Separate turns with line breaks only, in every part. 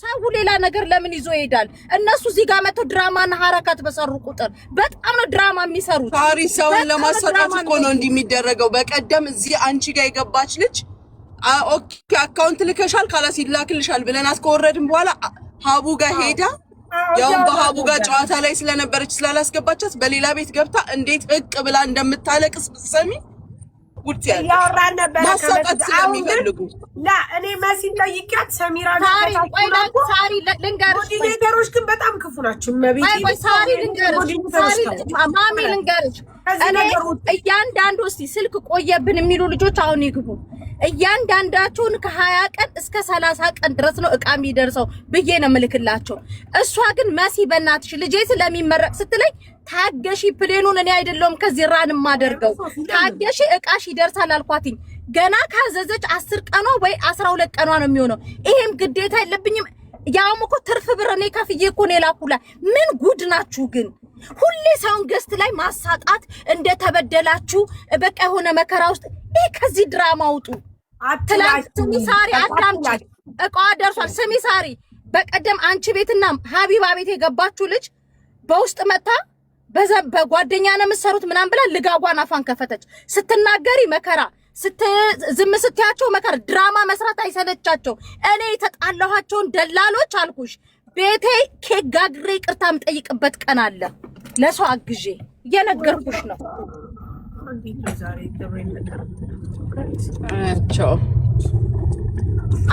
ሰው ሌላ ነገር ለምን ይዞ ይሄዳል? እነሱ እዚህ ጋር መተው ድራማና ሐረካት በሰሩ ቁጥር በጣም ነው ድራማ የሚሰሩት።
ታሪ ሰውን ለማሰጣት እኮ ነው እንዲህ የሚደረገው። በቀደም እዚህ አንቺ ጋር የገባች ልጅ ኦኬ አካውንት ልከሻል ካላስ ይላክልሻል ብለን አስከወረድን በኋላ ሀቡ ጋር ሄዳ ያው በሀቡ ጋር ጨዋታ ላይ ስለነበረች ስላላስገባቻት በሌላ ቤት ገብታ እንዴት እቅ ብላ እንደምታለቅስ ብትሰሚ ጉድ
ያወራን ነበር
ማሳጣት ስለሚፈልጉ
ላ እኔ መሲን ጠይቂያት ሰሚራ
ሳሪ ልንገርሽ
ሞዲሬተሮች ግን በጣም ክፉ ናቸው። መቤት
ሳሪ ልንገርሽ ማሚ ልንገርሽ እኔ እያንዳንዱ እስቲ ስልክ ቆየብን የሚሉ ልጆች አሁን ይግቡ። እያንዳንዳቸውን ከ20 ቀን እስከ 30 ቀን ድረስ ነው እቃ የሚደርሰው ብዬ ነው ምልክላቸው። እሷ ግን መሲ በእናትሽ ልጄ ስለሚመረቅ ስትለኝ ታገሺ ፕሌኑን እኔ አይደለም ከዚህ ራን ማደርገው ታገሺ እቃሽ ይደርሳል አልኳትኝ። ገና ካዘዘች 10 ቀኗ ወይ 12 ቀኗ ነው የሚሆነው። ይሄም ግዴታ የለብኝም። ያውም እኮ ትርፍ ብር እኔ ከፍዬ እኮ ነው የላኩላ። ምን ጉድ ናችሁ ግን ሁሌ ሰውን ገስት ላይ ማሳጣት እንደተበደላችሁ በቃ የሆነ መከራ ውስጥ ይሄ ከዚህ ድራማ አውጡ። ስሚ ሳሪ አዳምጪ፣ እቃዋ ደርሷል። ስሚ ሳሪ በቀደም አንቺ ቤትና ሀቢባ ቤት የገባችሁ ልጅ በውስጥ መታ በጓደኛ ነው የምትሰሩት ምናምን ብላ ልጋጓን አፋን ከፈተች። ስትናገሪ መከራ ዝም ስትያቸው መከራ። ድራማ መስራት አይሰለቻቸው። እኔ የተጣላኋቸውን ደላሎች አልኩሽ ቤቴ ኬክ ጋግሬ ይቅርታ የምጠይቅበት ቀን አለ። ለሰው አግዤ እየነገርኩሽ ነው።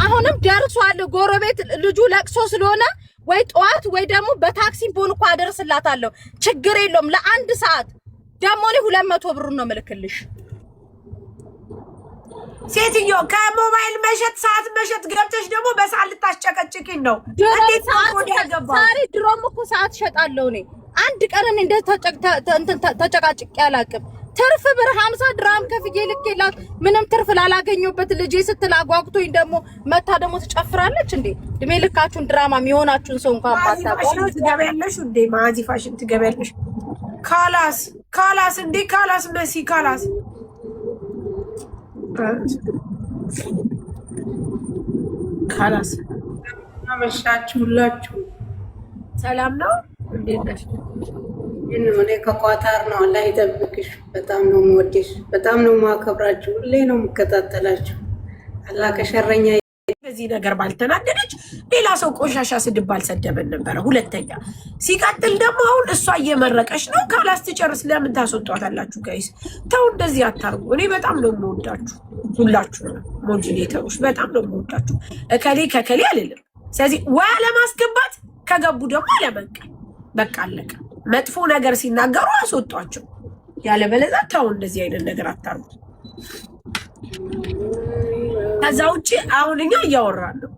አሁንም ደርሷል። ጎረቤት ልጁ ለቅሶ ስለሆነ ወይ ጠዋት ወይ ደግሞ በታክሲ ቦን እኮ አደርስላታለሁ። ችግር የለውም። ለአንድ ሰዓት ደግሞ እኔ 200 ብር ነው መልክልሽ።
ሴትዮ ከሞባይል መሸጥ ሰዓት መሸጥ ገብተሽ ደግሞ በሰዓት ልታስጨቀጭቂኝ ነው። እንዴት
ሳሪ ድሮም እኮ ሰዓት ሸጣለሁ እኔ። አንድ ቀን እንደ ተጨቃጭቄ አላውቅም። ትርፍ ብር 50 ድራም ከፍዬ ልኬላት ምንም ትርፍ ላላገኘሁበት ልጄ ስትል አጓጉቶኝ ደግሞ መታ ደግሞ ትጨፍራለች እንዴ? እድሜ ልካችሁን ድራማ የሚሆናችሁን ሰው እንኳን ባታውቁ
ትገበያለሽ እንዴ? ማዚ ፋሽን ትገበያለሽ። ካላስ እንዴ ካላስ መሲ ካላስ
አመሻችሁ ሁላችሁ
ሰላም ነው? እንዴት ነሽ?
እኔ ከቋታር ነው። አላህ ይጠብቅሽ። በጣም ነው የምወድሽ፣ በጣም ነው የማከብራችሁ። ሁሌ ነው የምከታተላችሁ። አላህ ከሸረኛ
በዚህ ነገር ባልተናደደች ሌላ ሰው ቆሻሻ ስድብ ባልሰደበን ነበረ። ሁለተኛ ሲቀጥል ደግሞ አሁን እሷ እየመረቀች ነው። ካላስ ትጨርስ ለምን ታስወጧታላችሁ? ጋይስ ተው፣ እንደዚህ አታርጉ። እኔ በጣም ነው የምወዳችሁ ሁላችሁ ነው ሞዲሬተሮች፣ በጣም ነው የምወዳችሁ። እከሌ ከከሌ አልልም። ስለዚህ ወይ ለማስገባት ከገቡ ደግሞ ለመንቀል በቃ አለቀ። መጥፎ ነገር ሲናገሩ አስወጧቸው። ያለበለዚያ ተው፣ እንደዚህ አይነት ነገር አታርጉ። ከዛ ውጪ አሁን እኛ እያወራን ነው።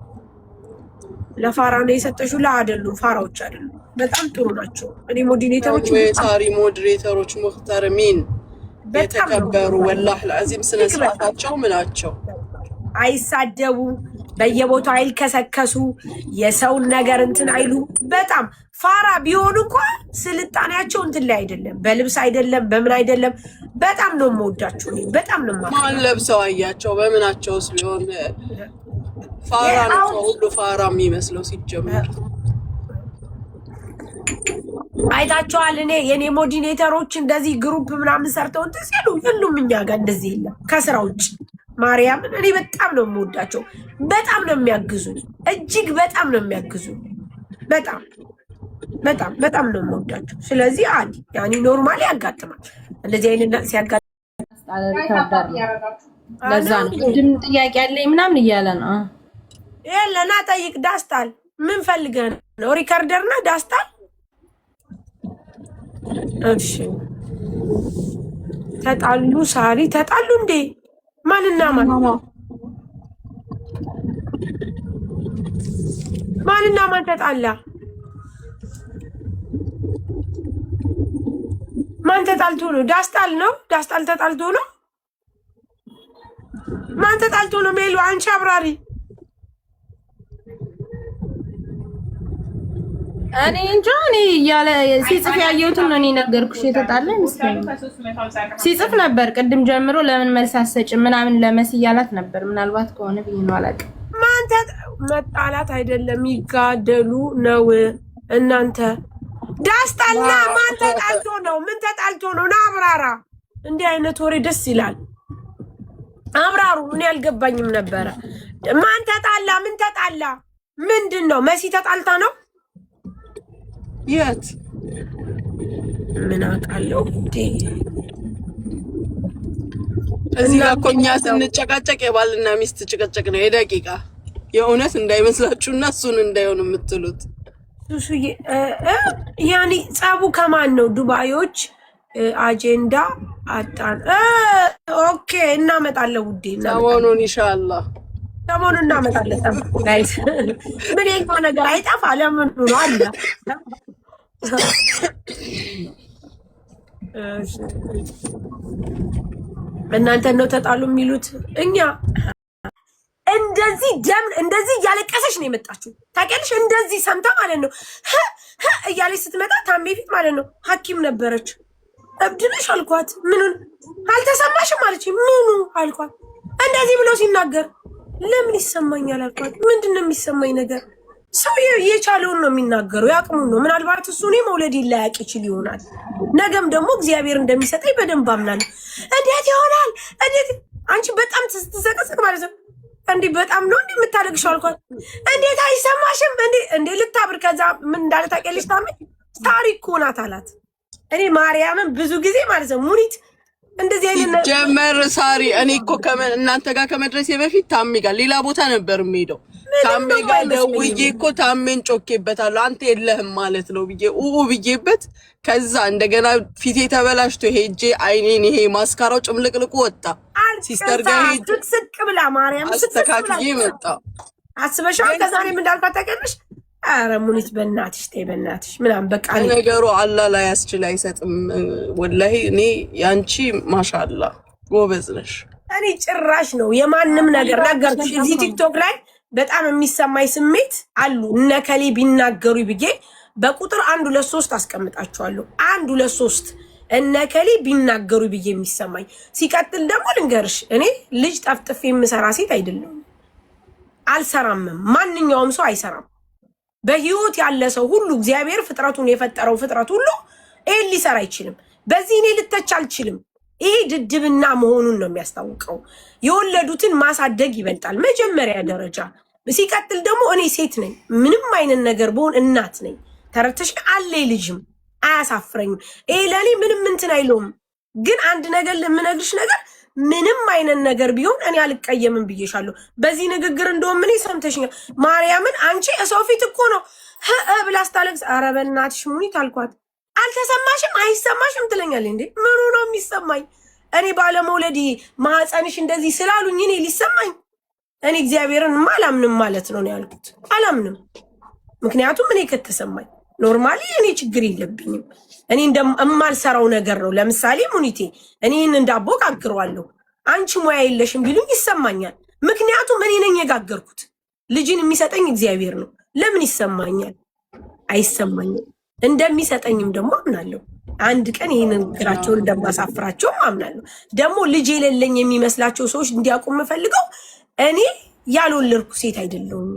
ለፋራ ነው የሰጠሽው አይደሉም፣ ፋራዎች አይደሉም። በጣም ጥሩ ናቸው። እኔ ሞዲሬተሮች
ሳሪ ሞዲሬተሮች ሙህተረሚን የተከበሩ ወላሂ ለአዚም ስነ ስርዓታቸው ምናቸው
አይሳደቡ፣ በየቦታው አይልከሰከሱ፣ የሰውን ነገር እንትን አይሉ። በጣም ፋራ ቢሆኑ እንኳን ስልጣኔያቸው እንትን ላይ አይደለም፣ በልብስ አይደለም፣ በምን አይደለም። በጣም ነው የምወዳቸው። በጣም ነው
ማን ለብሰው አያቸው በምናቸውስ ቢሆን ፋራ ነው ሁሉ ፋራ የሚመስለው ሲጀመር
አይታቸዋል። እኔ የኔ ሞዲሬተሮች እንደዚህ ግሩፕ ምናምን ሰርተው እንትን ሲሉ ሁሉም እኛ ጋር እንደዚህ የለም ከስራ ውጭ። ማርያምን እኔ በጣም ነው የምወዳቸው። በጣም ነው የሚያግዙኝ፣ እጅግ በጣም ነው የሚያግዙኝ። በጣም በጣም በጣም ነው የምወዳቸው። ስለዚህ ያኒ ኖርማሊ ያጋጥማል እንደዚህ አይነት ሲያጋጥም
ለዛ ነው ድም ጥያቄ አለኝ ምናምን እያለ ነው።
ለና ጠይቅ። ዳስታል ምን ፈልገህ ነው? ሪከርደር እና ዳስታል። እሺ ተጣሉ። ሳሪ ተጣሉ እንዴ? ማንና ማን ተጣላ? ማን ተጣልቶ ነው? ዳስታል ነው? ዳስታል ተጣልቶ ነው? ማን ተጣልቶ ነው? ሜሉ አንቺ አብራሪ።
እኔ እንጃ። እኔ እያለ ሲጽፍ ያየሁትን ነው እኔ ነገርኩሽ። የተጣለ ሲጽፍ ነበር ቅድም ጀምሮ። ለምን መልስ አትሰጭም ምናምን ለመሲ እያላት ነበር። ምናልባት ከሆነ ብዬ ነው አላውቅም።
መጣላት አይደለም ይጋደሉ ነው። እናንተ ዳስታልና ማን ተጣልቶ ነው? ምን ተጣልቶ ነው? ና አብራራ። እንዲህ አይነት ወሬ ደስ ይላል። አብራሩ። እኔ አልገባኝም ነበረ። ማን ተጣላ? ምን ተጣላ? ምንድን ነው? መሲ ተጣልታ ነው?
የት?
ምን አውቃለሁ።
እዚህ ጋር እኮ እኛ ስንጨቃጨቅ የባልና ሚስት ጭቅጭቅ ነው የደቂቃ የእውነት እንዳይመስላችሁና እሱን እንዳይሆን የምትሉት
ሱሱዬ ያኔ ጸቡ ከማን ነው? ዱባዮች አጀንዳ አጣን። ኦኬ እናመጣለን ውዴ፣
ሰሞኑን ኢንሻአላህ
ሰሞኑን እናመጣለን። ጋይስ ምን የኛው ነገር አይጠፋ። ለምን ነው አለ እናንተ ነው ተጣሉ የሚሉት። እኛ እንደዚህ ደም እንደዚህ እያለቀሰች ነው የመጣችው። ታውቂያለሽ? እንደዚህ ሰምታ ማለት ነው እያለች ስትመጣ ታሜ ፊት ማለት ነው ሐኪም ነበረች። እብድ ነሽ አልኳት። ምኑን አልተሰማሽም አለች። ምኑ አልኳት። እንደዚህ ብሎ ሲናገር ለምን ይሰማኛል አልኳት። ምንድን ነው የሚሰማኝ ነገር? ሰው የቻለውን ነው የሚናገረው፣ ያቅሙን ነው። ምናልባት እሱ እኔ መውለድ ላያቅ ይችል ይሆናል። ነገም ደግሞ እግዚአብሔር እንደሚሰጠኝ በደንብ አምናለሁ። እንዴት ይሆናል? እንዴት አንቺ በጣም ስትዘቀዘቅ ማለት ነው እንዴ በጣም ነው እንዴ የምታደርግሽ አልኳት። እንዴት አይሰማሽም እንዴ ልታብር። ከዛ ምን እንዳለ ታውቂያለሽ? ታሜ ታሪክ ሆናት አላት። እኔ ማርያምን ብዙ ጊዜ ማለት ነው ሙኒት እንደዚህ አይነት
ጀመር ሳሪ እኔ እኮ እናንተ ጋር ከመድረሴ በፊት ታሜ ጋር ሌላ ቦታ ነበር የምሄደው። ታሜ ጋር ደውዬ እኮ ታሜን ጮኬበታለሁ። አንተ የለህም ማለት ነው ብዬ ብዬበት ከዛ እንደገና ፊቴ ተበላሽቶ ሄጄ አይኔን ይሄ ማስካራው ጭምልቅልቁ ወጣ። ሲስተር ጋር ሄጄ
ስቅ ብላ ማርያም
አስተካክዬ መጣ።
አስበሻው ከዛ እኔ ምን እንዳልኳት ታውቂያለሽ? ኧረ ሙኒት በእናትሽ ተይ በእናትሽ ምናምን በቃ
ነገሩ አላህ ላይ ያስችል አይሰጥም። ወላሂ እኔ ያንቺ ማሻአላ ጎበዝ ነሽ።
እኔ ጭራሽ ነው የማንም ነገር ነገርኩሽ። እዚህ ቲክቶክ ላይ በጣም የሚሰማኝ ስሜት አሉ እነከሌ ቢናገሩ ብዬ በቁጥር 1 2 3 አስቀምጣቸዋለሁ። 1 2 3 እነከሌ ቢናገሩ ብዬ የሚሰማኝ ሲቀጥል ደግሞ ልንገርሽ እኔ ልጅ ጠፍጥፌ የምሰራ ሴት አይደለም። አልሰራምም። ማንኛውም ሰው አይሰራም። በህይወት ያለ ሰው ሁሉ እግዚአብሔር ፍጥረቱን የፈጠረው ፍጥረት ሁሉ ይሄን ሊሰራ አይችልም። በዚህ እኔ ልተች አልችልም። ይሄ ድድብና መሆኑን ነው የሚያስታውቀው። የወለዱትን ማሳደግ ይበልጣል መጀመሪያ ደረጃ። ሲቀጥል ደግሞ እኔ ሴት ነኝ። ምንም አይነት ነገር በሆን እናት ነኝ። ተረተሽ አለ ልጅም አያሳፍረኝም። ይሄ ለኔ ምንም እንትን አይለውም። ግን አንድ ነገር ለምነግርሽ ነገር ምንም አይነት ነገር ቢሆን እኔ አልቀየምም ብዬሻለሁ። በዚህ ንግግር እንደውም እኔ ሰምተሽኛል። ማርያምን አንቺ እሰው ፊት እኮ ነው ብላ ስታለቅስ ኧረ በእናትሽ ሙኒት አልኳት። አልተሰማሽም አይሰማሽም ትለኛለች። እንዴ ምኑ ነው የሚሰማኝ? እኔ ባለመውለድ ማህፀንሽ እንደዚህ ስላሉኝ እኔ ሊሰማኝ? እኔ እግዚአብሔርን አላምንም ማለት ነው ያልኩት። አላምንም። ምክንያቱም እኔ ከተሰማኝ ኖርማሊ እኔ ችግር የለብኝም። እኔ እንደማልሰራው ነገር ነው። ለምሳሌ ሙኒቴ እኔን እንዳቦ ጋግረዋለሁ። አንቺ ሙያ የለሽም ቢሉኝ ይሰማኛል። ምክንያቱም እኔ ነኝ የጋገርኩት። ልጅን የሚሰጠኝ እግዚአብሔር ነው። ለምን ይሰማኛል? አይሰማኝም። እንደሚሰጠኝም ደግሞ አምናለሁ። አንድ ቀን ይህንን ግራቸውን እንደማሳፍራቸውም አምናለሁ። ደግሞ ልጅ የሌለኝ የሚመስላቸው ሰዎች እንዲያውቁ የምፈልገው እኔ ያልወለድኩ ሴት አይደለሁም።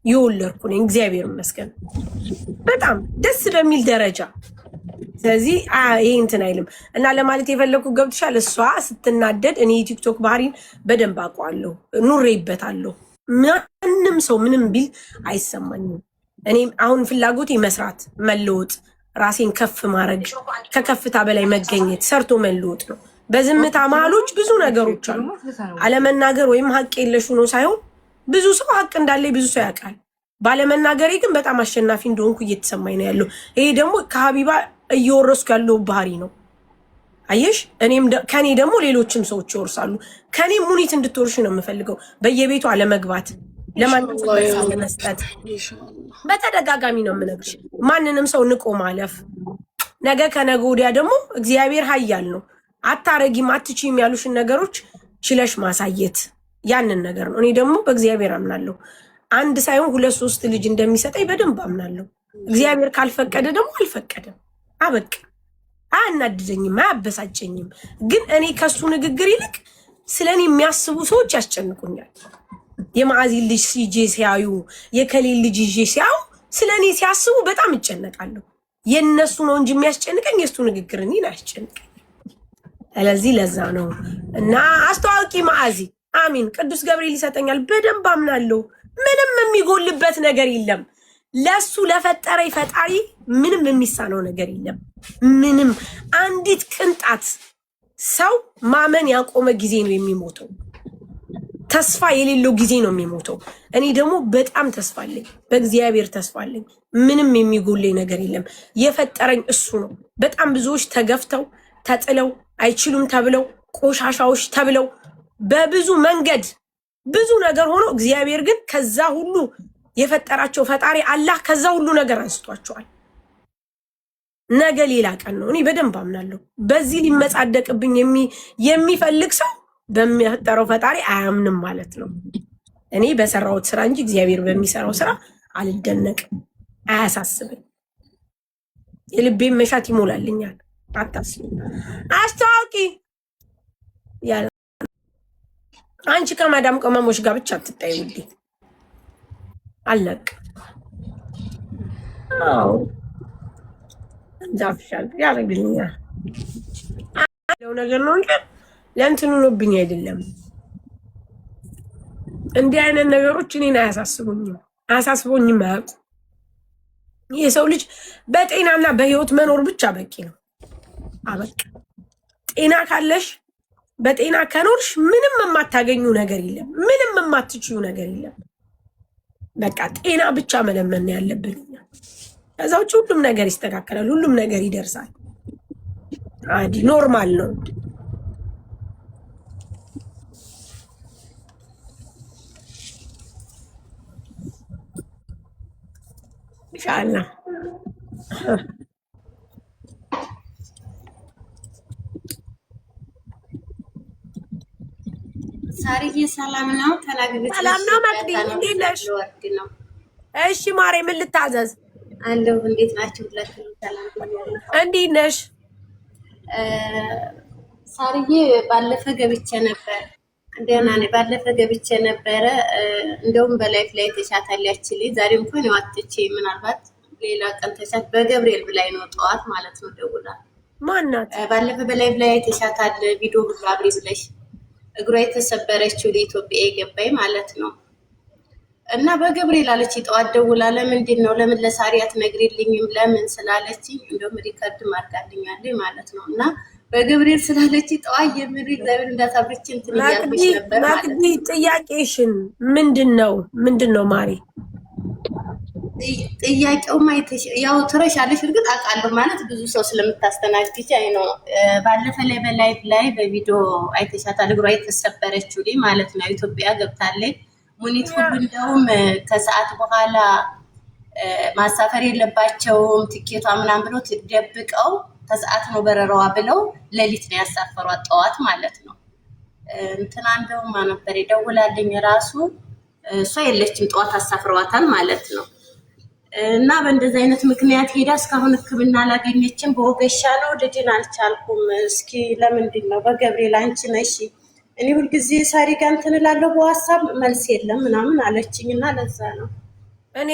የወለድኩ ነኝ። እግዚአብሔር ይመስገን በጣም ደስ በሚል ደረጃ። ስለዚህ ይሄ እንትን አይልም እና ለማለት የፈለኩ ገብትሻል። እሷ ስትናደድ እኔ የቲክቶክ ባህሪን በደንብ አውቀዋለሁ፣ ኑሬበታለሁ። ማንም ሰው ምንም ቢል አይሰማኝም። እኔም አሁን ፍላጎቴ መስራት፣ መለወጥ፣ ራሴን ከፍ ማድረግ፣ ከከፍታ በላይ መገኘት፣ ሰርቶ መለወጥ ነው። በዝምታ መሀሎች ብዙ ነገሮች አሉ። አለመናገር ወይም ሀቅ የለሽ ነው ሳይሆን ብዙ ሰው ሀቅ እንዳለ ብዙ ሰው ያውቃል። ባለመናገሬ ግን በጣም አሸናፊ እንደሆንኩ እየተሰማኝ ነው ያለው። ይሄ ደግሞ ከሀቢባ እየወረስኩ ያለው ባህሪ ነው። አየሽ፣ ከኔ ደግሞ ሌሎችም ሰዎች ይወርሳሉ። ከኔ ሙኒት እንድትወርሽ ነው የምፈልገው። በየቤቱ አለመግባት፣ ለመስጠት በተደጋጋሚ ነው የምነግርሽ። ማንንም ሰው ንቆ ማለፍ። ነገ ከነገ ወዲያ ደግሞ እግዚአብሔር ኃያል ነው። አታረጊም አትችይም ያሉሽን ነገሮች ችለሽ ማሳየት፣ ያንን ነገር ነው። እኔ ደግሞ በእግዚአብሔር አምናለሁ። አንድ ሳይሆን 2 3 ልጅ እንደሚሰጠኝ በደንብ አምናለሁ። እግዚአብሔር ካልፈቀደ ደግሞ አልፈቀደም። አበቃ። አያናድደኝም፣ አያበሳጨኝም። ግን እኔ ከሱ ንግግር ይልቅ ስለኔ የሚያስቡ ሰዎች ያስጨንቁኛል። የማዕዚ ልጅ ሲጄ ሲያዩ የከሌል ልጅ ይዤ ሲያዩ ስለኔ ሲያስቡ በጣም እጨነቃለሁ። የነሱ ነው እንጂ የሚያስጨንቀኝ የሱ ንግግር እኔን አያስጨንቀኝ። ስለዚህ ለዛ ነው እና አስተዋቂ ማዕዚ አሚን ቅዱስ ገብርኤል ይሰጠኛል በደንብ አምናለሁ። ምንም የሚጎልበት ነገር የለም። ለሱ ለፈጠረኝ ፈጣሪ ምንም የሚሳነው ነገር የለም። ምንም አንዲት ቅንጣት ሰው ማመን ያቆመ ጊዜ ነው የሚሞተው። ተስፋ የሌለው ጊዜ ነው የሚሞተው። እኔ ደግሞ በጣም ተስፋ አለኝ፣ በእግዚአብሔር ተስፋ አለኝ። ምንም የሚጎለኝ ነገር የለም። የፈጠረኝ እሱ ነው። በጣም ብዙዎች ተገፍተው ተጥለው አይችሉም ተብለው ቆሻሻዎች ተብለው በብዙ መንገድ ብዙ ነገር ሆኖ እግዚአብሔር ግን ከዛ ሁሉ የፈጠራቸው ፈጣሪ አላህ ከዛ ሁሉ ነገር አንስቷቸዋል። ነገ ሌላ ቀን ነው። እኔ በደንብ አምናለሁ። በዚህ ሊመጻደቅብኝ የሚፈልግ ሰው በሚፈጠረው ፈጣሪ አያምንም ማለት ነው። እኔ በሰራሁት ስራ እንጂ እግዚአብሔር በሚሰራው ስራ አልደነቅም፣ አያሳስብኝ። የልቤን መሻት ይሞላልኛል። አታስቢ። አስተዋውቂ ያለ አንቺ ከማዳም ቅመሞች ጋር ብቻ አትጣይ ውዴ። አለቅ አዎ ዛፍሻል ያረግልኛል ያለው ነገር ነው እንጂ ለእንትኑ ሆኖብኝ አይደለም። እንዲህ አይነት ነገሮች እኔን አያሳስቡኝም፣ አያሳስቡኝም አያውቁ። የሰው ልጅ በጤናና በህይወት መኖር ብቻ በቂ ነው። አበቃ። ጤና ካለሽ በጤና ከኖርሽ ምንም የማታገኙ ነገር የለም፣ ምንም የማትችዩ ነገር የለም። በቃ ጤና ብቻ መለመን ያለብን። ከዛ ውጭ ሁሉም ነገር ይስተካከላል፣ ሁሉም ነገር ይደርሳል። አዲ ኖርማል ነው። ኢንሻአላህ
ሳሪዬ ሰላም ነው። ተናግረሽ
ሰላም ነው። መቅዲ እንዴት ነሽ? እሺ ማሬ ምን ልታዘዝ?
አለሁ። እንዴት ናችሁ? ሁላችሁም ሰላም ነው።
እንዴት ነሽ?
ሳሪዬ ባለፈ ገብቼ ነበር። እንደና ነኝ። ባለፈ ገብቼ ነበረ። እንደውም በላይፍ ላይ ተሻታል ያችልኝ። ዛሬ እንኳን ያዋጥቼ ምናልባት ሌላ ቀን ተሻት በገብርኤል ብላይ ነው ጠዋት ማለት ነው ደውላ።
ማናት?
ባለፈ በላይፍ ላይ ተሻታል ቪዲዮ ሁሉ አብሪ ብለሽ እግሯ የተሰበረችው ለኢትዮጵያ የገባኝ ማለት ነው። እና በገብርኤል አለች ጠዋት ደውላ ለምንድን ነው ለምን ለሳሪ አትነግሪልኝም ለምን ስላለችኝ እንደውም ሪከርድ ማርጋልኛለች ማለት ነው። እና በገብርኤል ስላለች ጠዋት የምሪ እግዚአብሔር እንዳታብርች እንትን ያልኩሽ ነበር ማለት ነው።
ጥያቄሽን ምንድነው ማሪ?
ጥያቄው ማይተሽ ያው ትረሻለሽ እርግጥ አውቃለሁ ማለት ብዙ ሰው ስለምታስተናግጂ አይ ነው። ባለፈ ላይ በላይቭ ላይ በቪዲዮ አይተሻታል እግሯ የተሰበረችው ላይ ማለት ነው። ኢትዮጵያ ገብታለች ሙኒት ሁሉ እንደውም ከሰዓት በኋላ ማሳፈር የለባቸውም ትኬቷ ምናምን ብሎ ትደብቀው ከሰዓት ነው በረራዋ ብለው ሌሊት ነው ያሳፈሯት ጠዋት ማለት ነው። እንትና እንደውም ማነበር ደውላልኝ ራሱ እሷ የለችም ጠዋት አሳፍሯታል ማለት ነው። እና በእንደዚህ አይነት ምክንያት ሄዳ እስካሁን ሕክምና አላገኘችም። በወገሻ ነው ድድን አልቻልኩም። እስኪ ለምንድን ነው በገብርኤል አንቺ ነሽ እኔ ሁልጊዜ ሳሪ ጋር እንትን እላለሁ በዋትስአፕ መልስ የለም ምናምን አለችኝ እና ለዛ ነው እኔ